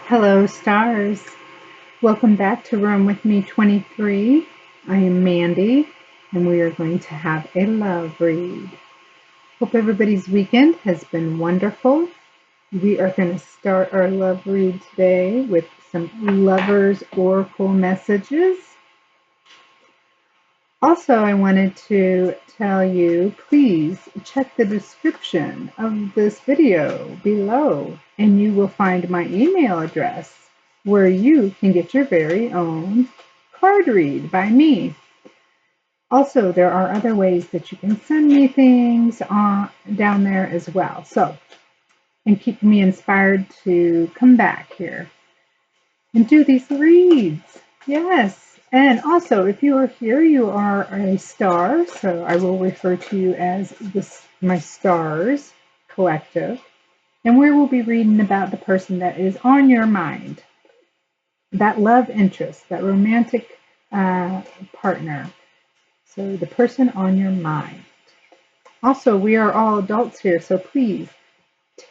Hello, stars. Welcome back to Room with Me 23. I am Mandy, and we are going to have a love read. Hope everybody's weekend has been wonderful. We are going to start our love read today with some lovers' oracle messages. Also, I wanted to tell you, please check the description of this video below, and you will find my email address where you can get your very own card read by me. Also, there are other ways that you can send me things down there as well. So, and keep me inspired to come back here and do these reads. Yes. And also, if you are here, you are a star, so I will refer to you as my stars collective. And we will be reading about the person that is on your mind, that love interest, that romantic partner. So the person on your mind. Also, we are all adults here, so please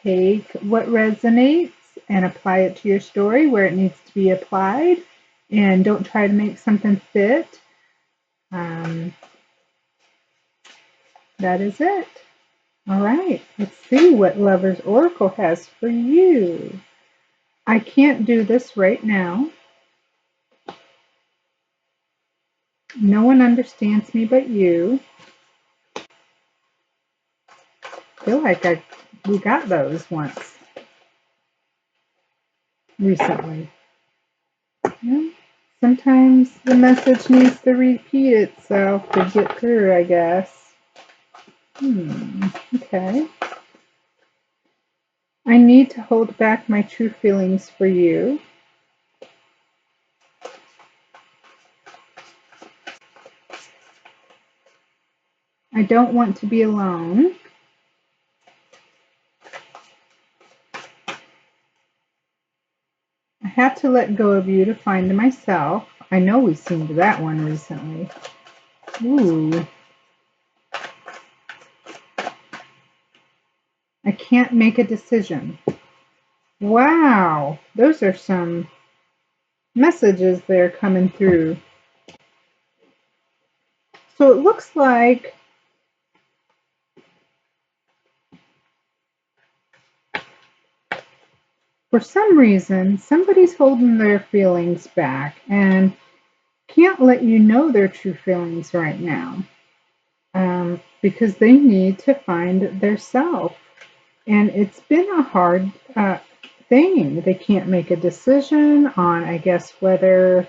take what resonates and apply it to your story where it needs to be applied. And don't try to make something fit. That is it. All right, let's see what Lover's Oracle has for you. I can't do this right now. No one understands me but you. I feel like we got those once recently. Yeah. Sometimes the message needs to repeat itself to get through, I guess. Okay. I need to hold back my true feelings for you. I don't want to be alone. I have to let go of you to find myself. I know we've seen that one recently. Ooh. I can't make a decision. Wow. Those are some messages there coming through. So it looks like for some reason, somebody's holding their feelings back and can't let you know their true feelings right now because they need to find their self. And it's been a hard thing. They can't make a decision on, I guess, whether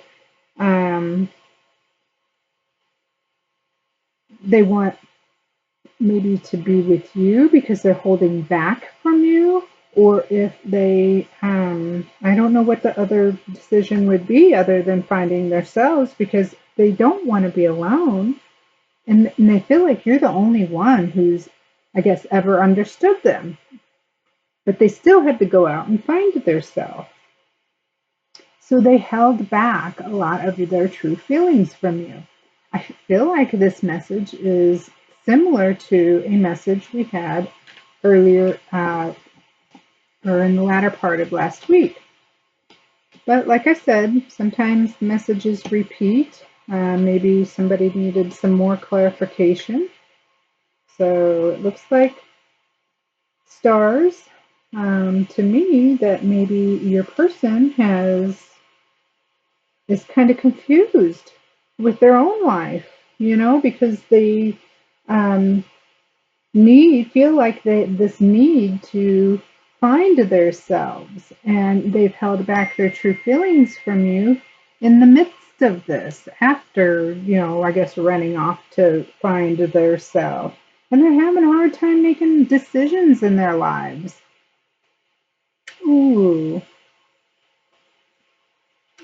they want maybe to be with you because they're holding back from you, or if they, I don't know what the other decision would be other than finding themselves because they don't want to be alone. And they feel like you're the only one who's, I guess, ever understood them. But they still had to go out and find their self. So they held back a lot of their true feelings from you. I feel like this message is similar to a message we had earlier or in the latter part of last week. But like I said, sometimes messages repeat. Maybe somebody needed some more clarification. So it looks like stars to me that maybe your person is kind of confused with their own life, because they feel like this need to find themselves, and they've held back their true feelings from you in the midst of this after, I guess running off to find their self. And they're having a hard time making decisions in their lives. Ooh.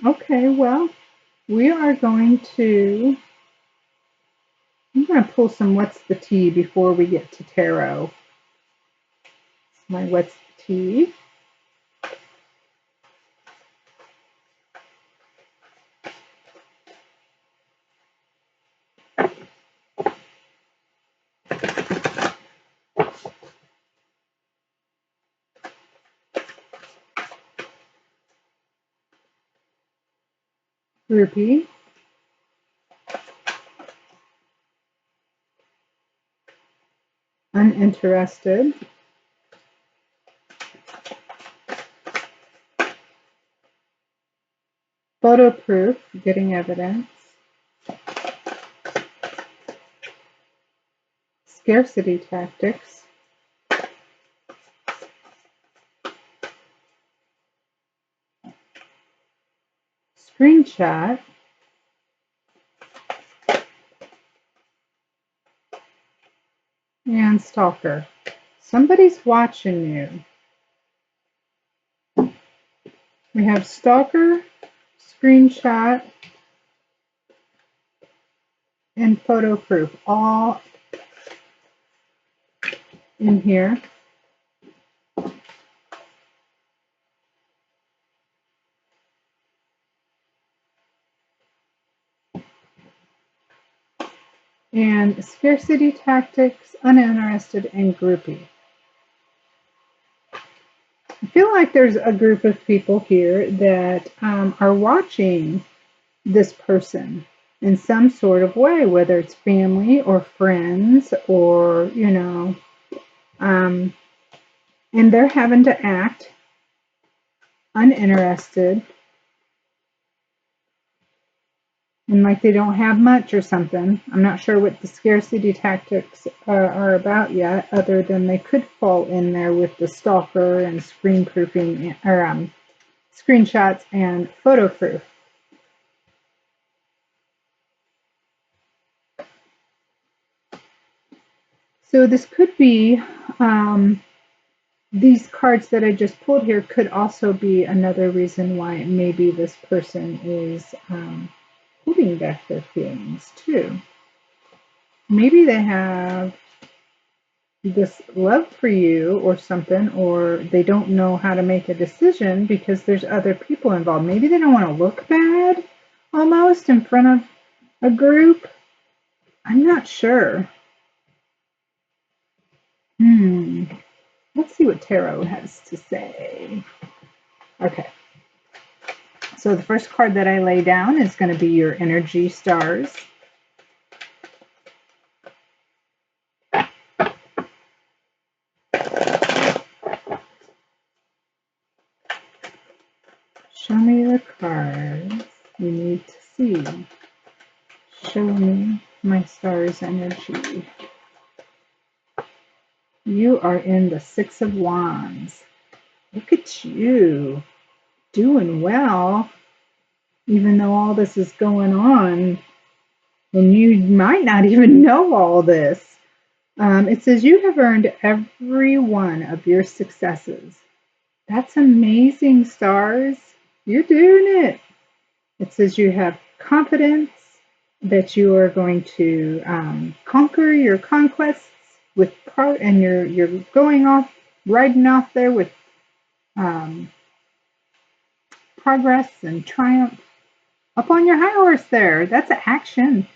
Okay, well, I'm going to pull some What's the Tea before we get to tarot. My What's the Tea. Rupee, uninterested, photo proof, getting evidence, scarcity tactics, screenshot, and stalker. Somebody's watching you. We have stalker, screenshot, and photo proof all in here. And scarcity tactics, uninterested, and groupie. I feel like there's a group of people here that are watching this person in some sort of way, whether it's family or friends or, and they're having to act uninterested and like they don't have much or something. I'm not sure what the scarcity tactics are about yet, other than they could fall in there with the stalker and screen proofing or screenshots and photo proof. So this could be, these cards that I just pulled here could also be another reason why maybe this person is holding back their feelings too. Maybe they have this love for you or something, or they don't know how to make a decision because there's other people involved. Maybe they don't want to look bad almost in front of a group. I'm not sure. Let's see what tarot has to say. Okay. So the first card that I lay down is going to be your energy stars. Show me the cards you need to see. Show me my stars energy. You are in the Six of Wands. Look at you, doing well, even though all this is going on, and you might not even know all this. It says you have earned every one of your successes. That's amazing, stars. You're doing it. It says you have confidence that you are going to conquer your conquests with part, and you're going off, riding off there with progress and triumph. Up on your high horse there. That's action.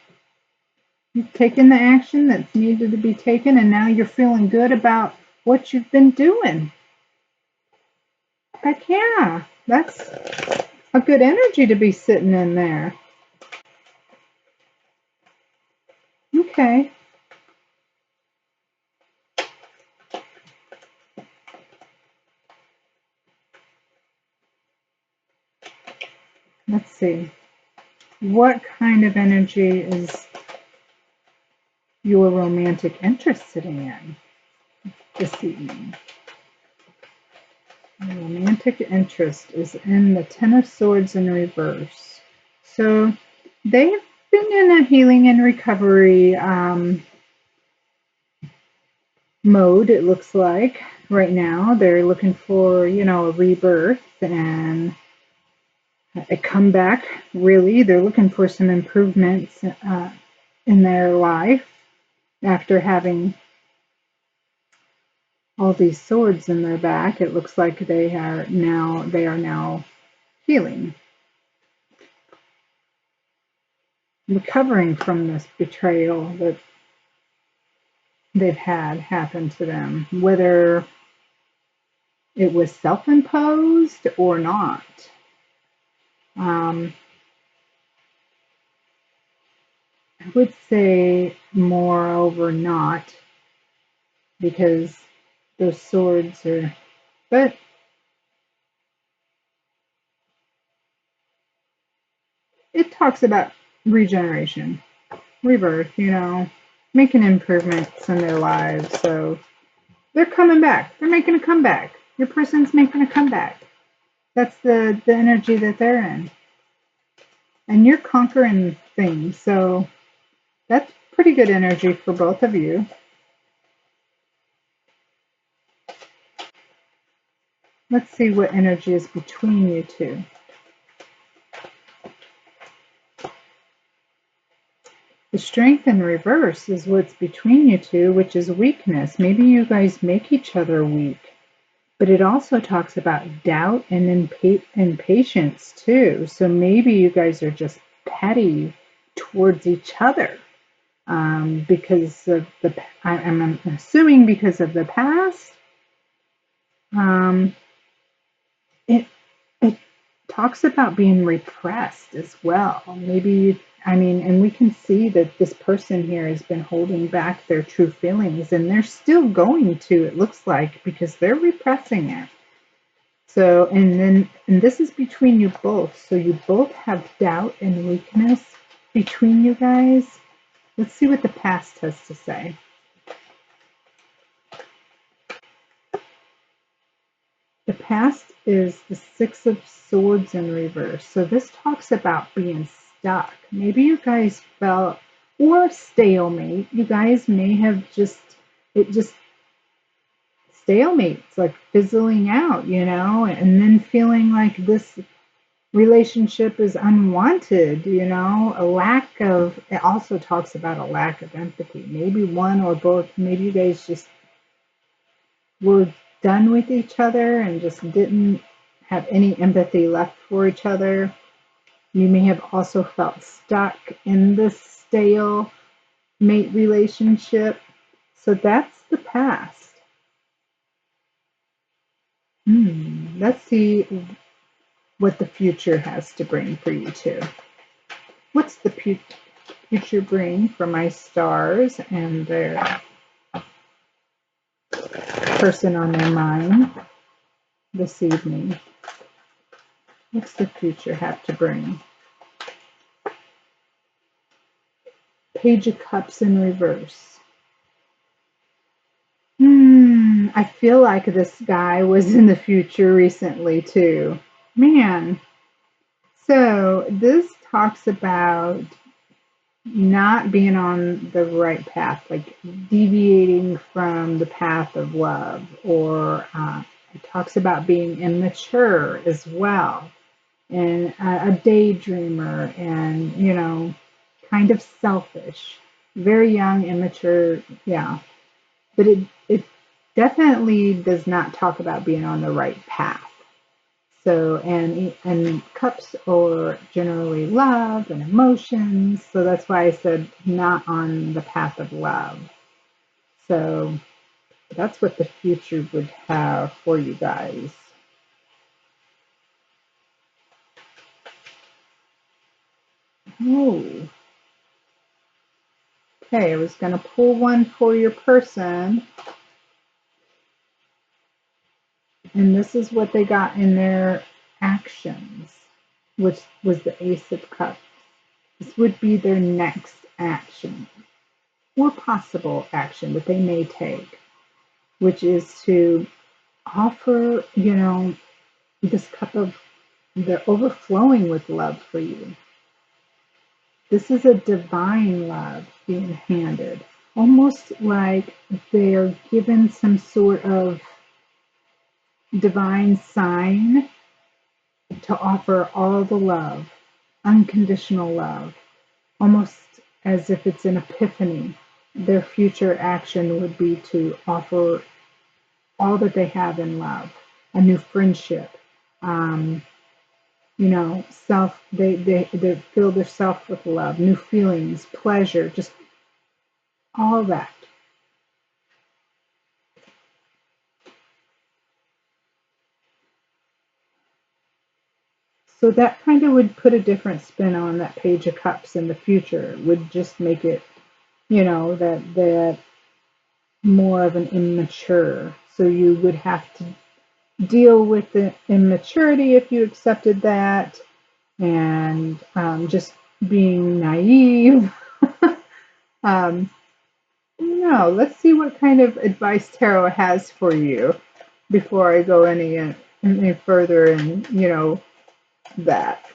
You've taken the action that's needed to be taken, and now you're feeling good about what you've been doing. Heck yeah. That's a good energy to be sitting in there. Okay. Let's see. What kind of energy is your romantic interest sitting in this evening? The romantic interest is in the Ten of Swords in reverse. So they've been in a healing and recovery mode, it looks like, right now. They're looking for, a rebirth and a comeback, really. They're looking for some improvements in their life after having all these swords in their back. It looks like they are now healing, recovering from this betrayal that they've had happen to them, whether it was self-imposed or not. I would say moreover not, because those swords are, but it talks about regeneration, rebirth, making improvements in their lives. So they're coming back. They're making a comeback. Your person's making a comeback. That's the energy that they're in. And you're conquering things. So that's pretty good energy for both of you. Let's see what energy is between you two. The strength in reverse is what's between you two, which is weakness. Maybe you guys make each other weak. But it also talks about doubt and impatience too. So maybe you guys are just petty towards each other because of I'm assuming because of the past. It talks about being repressed as well. Maybe, and we can see that this person here has been holding back their true feelings, and they're still going to, it looks like, because they're repressing it. So, and this is between you both. So you both have doubt and weakness between you guys. Let's see what the past has to say. The past is the Six of Swords in reverse. So this talks about being stuck. Maybe you guys felt, or stalemate. You guys may have just stalemates, like fizzling out, and then feeling like this relationship is unwanted, a lack of, it also talks about a lack of empathy. Maybe one or both, maybe you guys just were done with each other and just didn't have any empathy left for each other. You may have also felt stuck in this stale mate relationship. So that's the past. Let's see what the future has to bring for you two. What's the future bring for my stars and their person on their mind this evening? What's the future have to bring? Page of Cups in reverse. I feel like this guy was in the future recently too. Man. So this talks about not being on the right path, like deviating from the path of love, or it talks about being immature as well, and a daydreamer, and kind of selfish, very young, immature, yeah. But it definitely does not talk about being on the right path. So, and cups are generally love and emotions. So that's why I said not on the path of love. So that's what the future would have for you guys. Oh. Okay, I was going to pull one for your person. And this is what they got in their actions, which was the Ace of Cups. This would be their next action, or possible action that they may take, which is to offer, this cup of, they're overflowing with love for you. This is a divine love being handed, almost like they're given some sort of divine sign to offer all the love, unconditional love, almost as if it's an epiphany. Their future action would be to offer all that they have in love, a new friendship, they fill their self with love, new feelings, pleasure, just all that. So that kind of would put a different spin on that Page of Cups in the future. It would just make it, that more of an immature. So you would have to deal with the immaturity if you accepted that, and just being naive. um, no, let's see what kind of advice tarot has for you before I go any further in, that.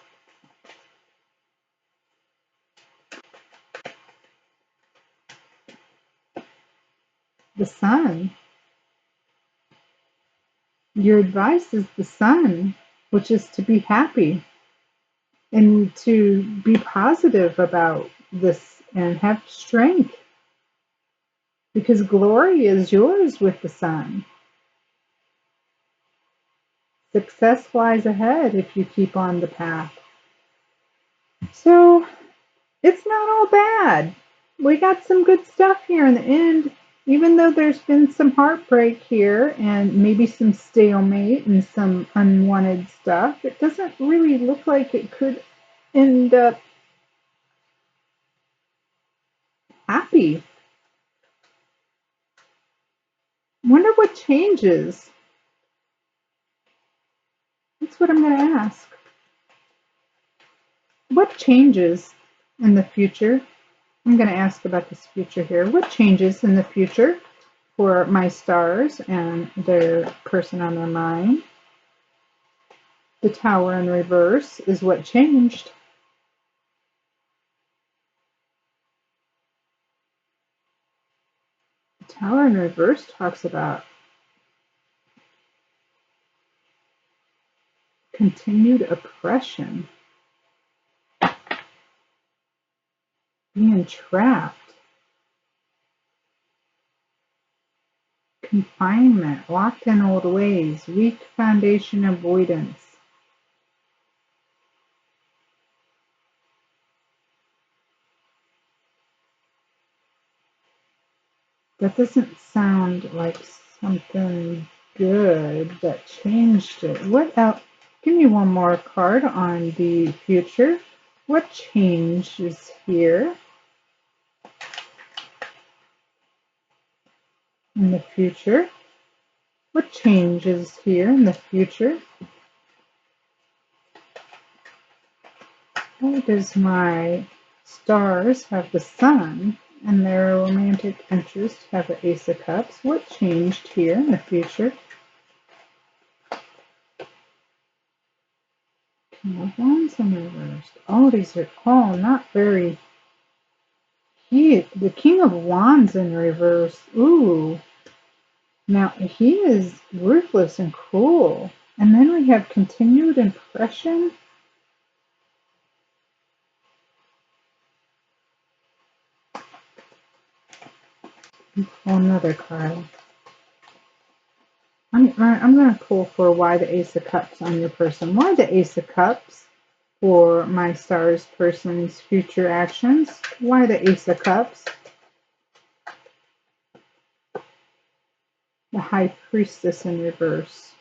The Sun. Your advice is the Sun, which is to be happy and to be positive about this and have strength, because glory is yours with the Sun. Success lies ahead if you keep on the path. So it's not all bad. We got some good stuff here in the end, even though there's been some heartbreak here and maybe some stalemate and some unwanted stuff. It doesn't really look like it could end up happy. Wonder what changes. That's what I'm going to ask. What changes in the future? I'm going to ask about this future here. What changes in the future for my stars and their person on their mind? The Tower in reverse is what changed. The Tower in reverse talks about continued oppression, being trapped, confinement, locked in old ways, weak foundation avoidance. That doesn't sound like something good that changed it. What else? Give me one more card on the future. What changes here in the future? What changes here in the future? Why does my stars have the Sun and their romantic interest have the Ace of Cups? What changed here in the future? King of Wands in reversed. Oh, these are all not very... The King of Wands in reverse. Ooh. Now, he is ruthless and cruel. And then we have continued impression. Another card. I'm going to pull for why the Ace of Cups on your person. Why the Ace of Cups for my stars person's future actions? Why the Ace of Cups? The High Priestess in reverse.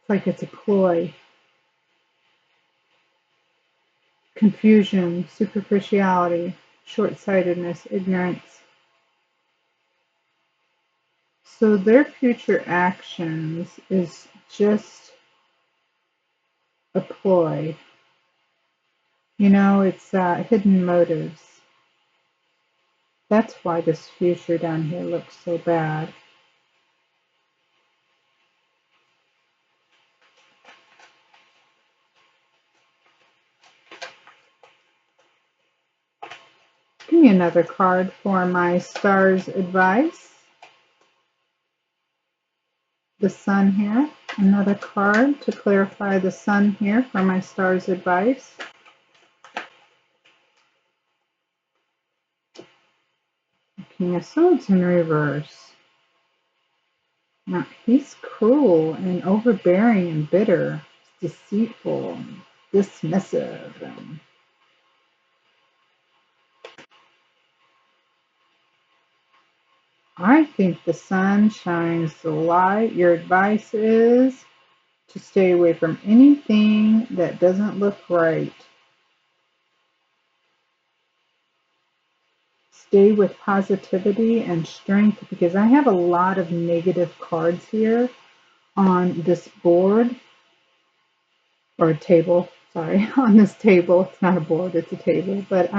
It's like it's a ploy. Confusion, superficiality, short-sightedness, ignorance. So their future actions is just a ploy. It's hidden motives. That's why this future down here looks so bad. Give me another card for my stars advice. The Sun here. Another card to clarify the Sun here for my stars advice. King of Swords in reverse. Now, he's cruel and overbearing and bitter, deceitful and dismissive. And I think the sun shines the light. Your advice is to stay away from anything that doesn't look right. Stay with positivity and strength because I have a lot of negative cards here on this board or a table. Sorry, on this table. It's not a board, it's a table. But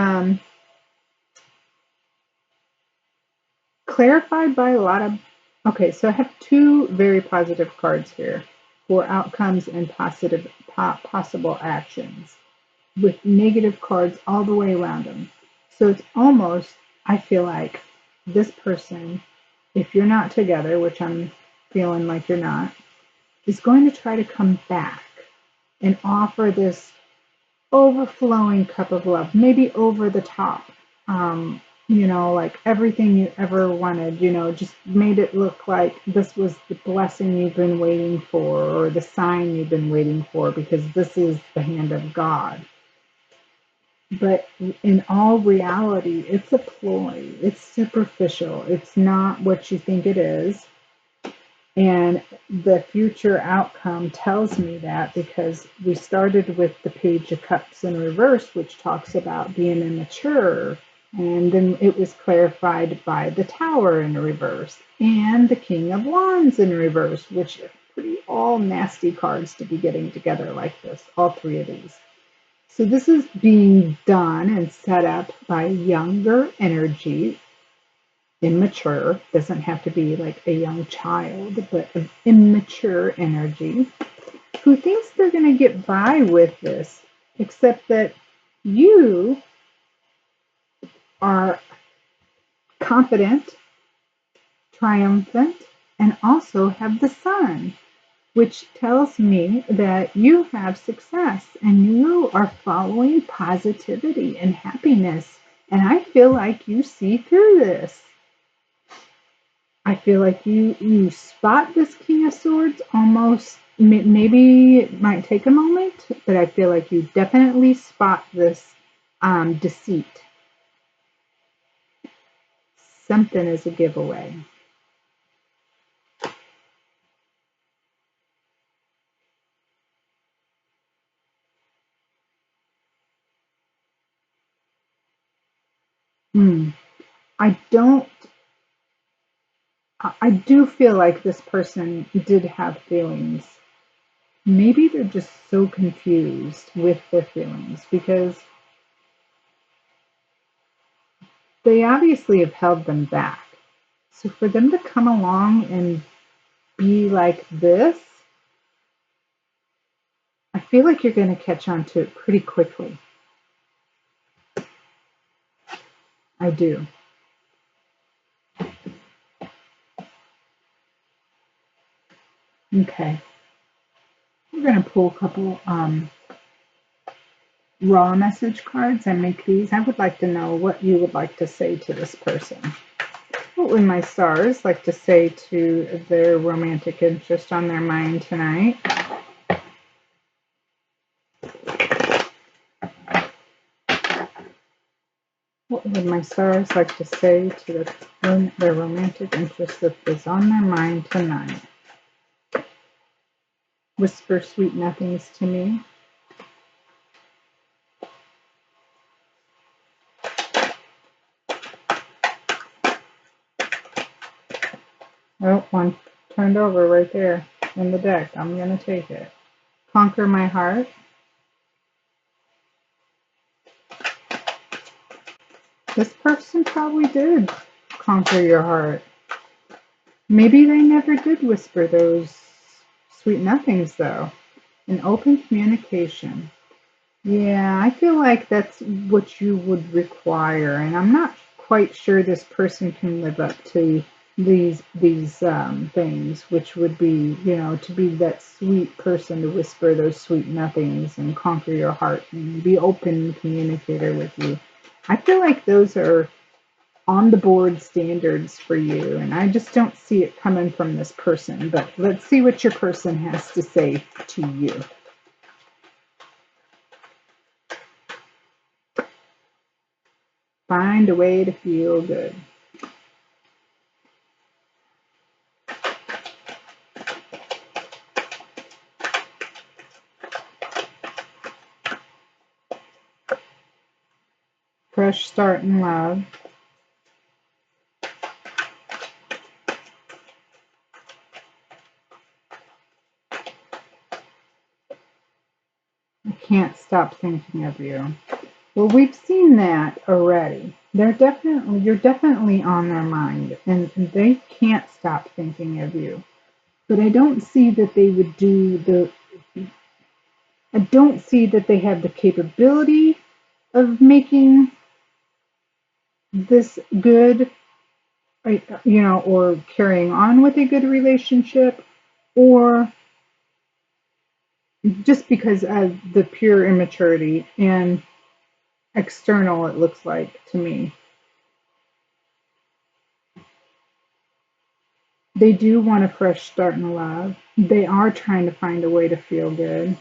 clarified by a lot of. Okay, so I have two very positive cards here for outcomes and possible actions, with negative cards all the way around them. So it's almost, I feel like this person, if you're not together, which I'm feeling like you're not, is going to try to come back and offer this overflowing cup of love, maybe over the top. Like everything you ever wanted, just made it look like this was the blessing you've been waiting for or the sign you've been waiting for because this is the hand of God. But in all reality, it's a ploy. It's superficial. It's not what you think it is. And the future outcome tells me that because we started with the Page of Cups in reverse, which talks about being immature. And then it was clarified by the Tower in reverse and the King of Wands in reverse, which are pretty all nasty cards to be getting together like this, all three of these. So this is being done and set up by younger energy. Immature doesn't have to be like a young child, but an immature energy who thinks they're going to get by with this, except that you are confident, triumphant, and also have the sun, which tells me that you have success and you are following positivity and happiness. And I feel like you see through this. I feel like you spot this King of Swords almost, maybe it might take a moment, but I feel like you definitely spot this deceit. Something is a giveaway. I don't, I do feel like this person did have feelings. Maybe they're just so confused with their feelings because they obviously have held them back. So for them to come along and be like this, I feel like you're going to catch on to it pretty quickly. I do. Okay. We're going to pull a couple raw message cards and make these. I would like to know what you would like to say to this person. What would my stars like to say to their romantic interest on their mind tonight? What would my stars like to say to their romantic interest that is on their mind tonight? Whisper sweet nothings to me. Oh, one turned over right there in the deck. I'm going to take it. Conquer my heart. This person probably did conquer your heart. Maybe they never did whisper those sweet nothings, though. An open communication. Yeah, I feel like that's what you would require, and I'm not quite sure this person can live up to these things, which would be, to be that sweet person to whisper those sweet nothings and conquer your heart and be open communicator with you. I feel like those are on the board standards for you, and I just don't see it coming from this person. But let's see what your person has to say to you. Find a way to feel good. fresh start in love. I can't stop thinking of you. Well, we've seen that already. You're definitely on their mind, and they can't stop thinking of you. But I don't see that they would I don't see that they have the capability of making this good, or carrying on with a good relationship, or just because of the pure immaturity and external, it looks like to me. They do want a fresh start in love. They are trying to find a way to feel good.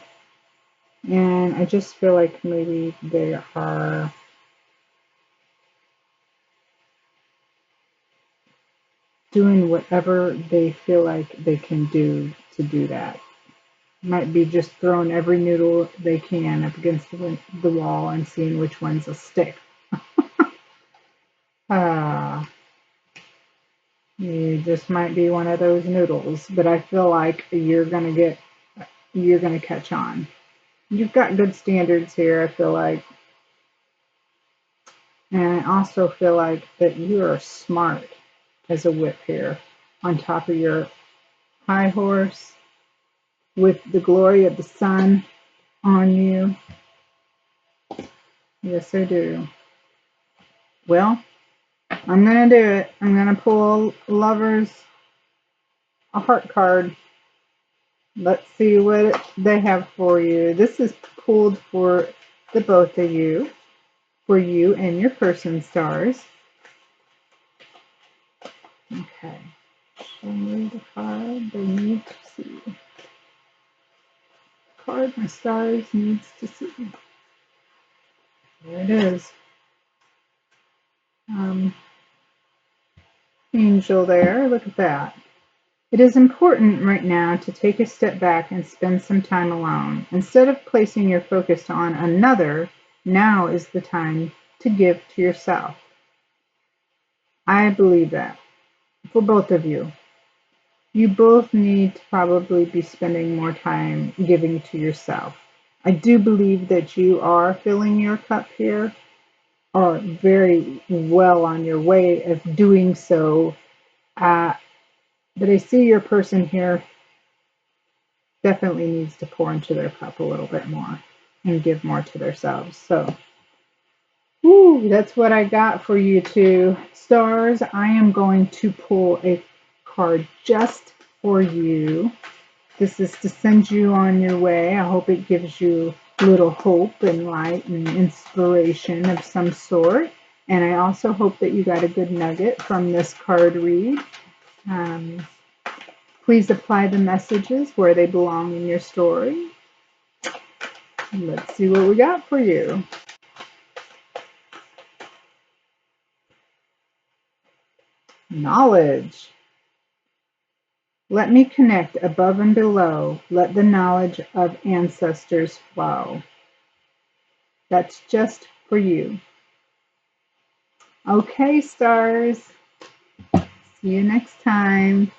And I just feel like maybe they are doing whatever they feel like they can do to do that. Might be just throwing every noodle they can up against the wall and seeing which ones will stick. You just might be one of those noodles, but I feel like you're gonna catch on. You've got good standards here, I feel like. And I also feel like that you are smart as a whip here, on top of your high horse, with the glory of the sun on you. Yes, I do. Well, I'm going to do it. I'm going to pull a heart card. Let's see what they have for you. This is pulled for the both of you, for you and your person stars. Okay. Show me the card they need to see. Card my stars needs to see. There it is. Angel there. Look at that. It is important right now to take a step back and spend some time alone. Instead of placing your focus on another, now is the time to give to yourself. I believe that for both of you. You both need to probably be spending more time giving to yourself. I do believe that you are filling your cup here, or very well on your way of doing so. But I see your person here definitely needs to pour into their cup a little bit more and give more to themselves. So, that's what I got for you two stars. I am going to pull a card just for you. This is to send you on your way. I hope it gives you a little hope and light and inspiration of some sort. And I also hope that you got a good nugget from this card read. Please apply the messages where they belong in your story. Let's see what we got for you. Knowledge. Let me connect above and below. Let the knowledge of ancestors flow. That's just for you. Okay, stars. See you next time.